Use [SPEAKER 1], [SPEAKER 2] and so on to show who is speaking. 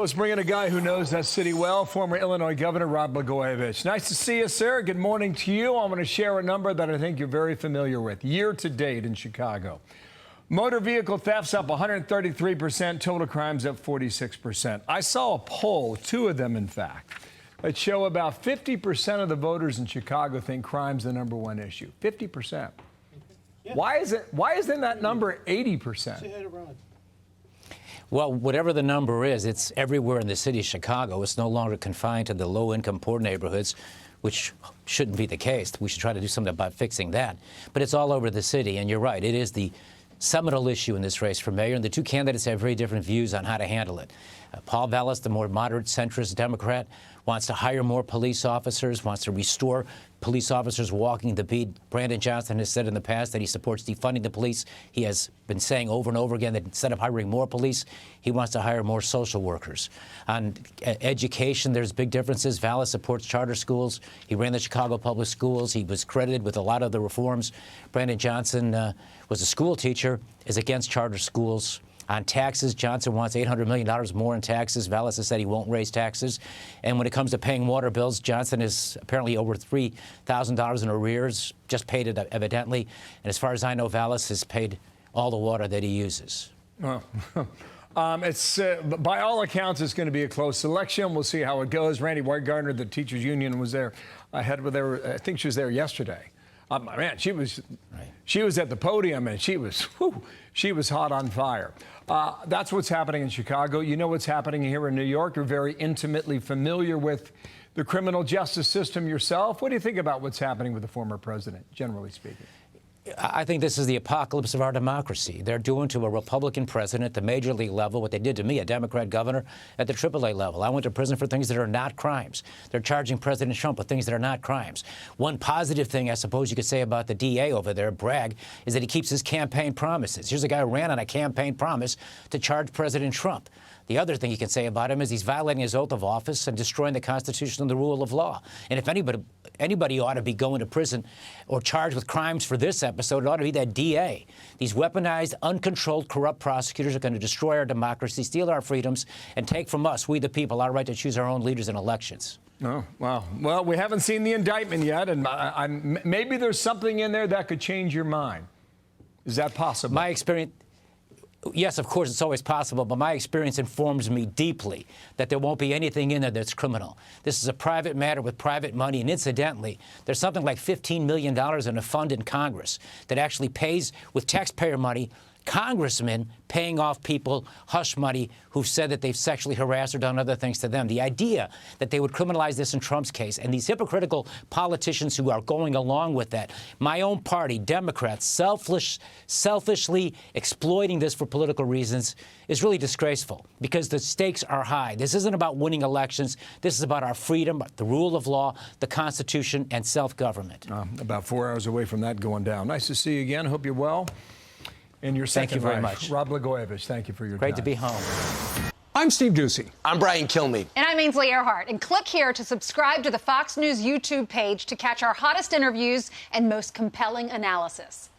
[SPEAKER 1] Let's bring in a guy who knows that city well, former Illinois Governor Rod Blagojevich. Nice to see you, sir. Good morning to you. I'm going to share a number that I think you're very familiar with. Year to date in Chicago. Motor vehicle thefts up 133%, total crimes up 46%. I saw a poll, two of them in fact, that show about 50% of the voters in Chicago think crime's the number one issue. 50%. Yeah. Why isn't that number 80%?
[SPEAKER 2] Well, whatever the number is, it's everywhere in the city of Chicago. It's no longer confined to the low-income poor neighborhoods, which shouldn't be the case. We should try to do something about fixing that. But it's all over the city, and you're right. It is the seminal issue in this race for mayor, and the two candidates have very different views on how to handle it. Paul Vallis, the more moderate centrist Democrat, wants to hire more police officers, wants to restore police officers walking the beat. Brandon Johnson has said in the past that he supports defunding the police. He has been saying over and over again that instead of hiring more police, he wants to hire more social workers. On education, there's big differences. Vallis supports charter schools. He ran the Chicago Public Schools. He was credited with a lot of the reforms. Brandon Johnson was a school teacher, is against charter schools. On taxes, Johnson wants $800 million more in taxes. Vallis has said he won't raise taxes. And when it comes to paying water bills, Johnson is apparently over $3,000 in arrears, just paid it evidently. And as far as I know, Vallis has paid all the water that he uses.
[SPEAKER 1] By all accounts, it's going to be a close election. We'll see how it goes. Randy Whitegartner, the teachers union, was there. I think she was there yesterday. Man, she was at the podium, and she was hot on fire. That's what's happening in Chicago. You know what's happening here in New York. You're very intimately familiar with the criminal justice system yourself. What do you think about what's happening with the former president, generally speaking?
[SPEAKER 2] I think this is the apocalypse of our democracy. They're doing to a Republican president at the major league level what they did to me, a Democrat governor, at the AAA level. I went to prison for things that are not crimes. They're charging President Trump with things that are not crimes. One positive thing I suppose you could say about the DA over there, Bragg, is that he keeps his campaign promises. Here's a guy who ran on a campaign promise to charge President Trump. The other thing you can say about him is he's violating his oath of office and destroying the Constitution and the rule of law. And if anybody ought to be going to prison or charged with crimes for this episode, it ought to be that DA. These weaponized, uncontrolled, corrupt prosecutors are going to destroy our democracy, steal our freedoms, and take from us, we the people, our right to choose our own leaders in elections.
[SPEAKER 1] Oh, wow. Well, we haven't seen the indictment yet, and maybe there's something in there that could change your mind. Is that possible?
[SPEAKER 2] My experience... Yes, of course, it's always possible, but my experience informs me deeply that there won't be anything in there that's criminal. This is a private matter with private money, and incidentally, there's something like $15 million in a fund in Congress that actually pays, with taxpayer money, congressmen paying off people, hush money, who've said that they've sexually harassed or done other things to them. The idea that they would criminalize this in Trump's case, and these hypocritical politicians who are going along with that, my own party, Democrats, selfishly exploiting this for political reasons, is really disgraceful because the stakes are high. This isn't about winning elections. This is about our freedom, the rule of law, the Constitution, and self-government.
[SPEAKER 1] About 4 hours away from that going down. Nice to see you again. Hope you're well. And your second
[SPEAKER 2] Thank you very much.
[SPEAKER 1] Rod Blagojevich, thank you for your time.
[SPEAKER 2] Great to be home.
[SPEAKER 3] I'm Steve Ducey.
[SPEAKER 4] I'm Brian Kilmeade.
[SPEAKER 5] And I'm Ainsley Earhart. And click here to subscribe to the Fox News YouTube page to catch our hottest interviews and most compelling analysis.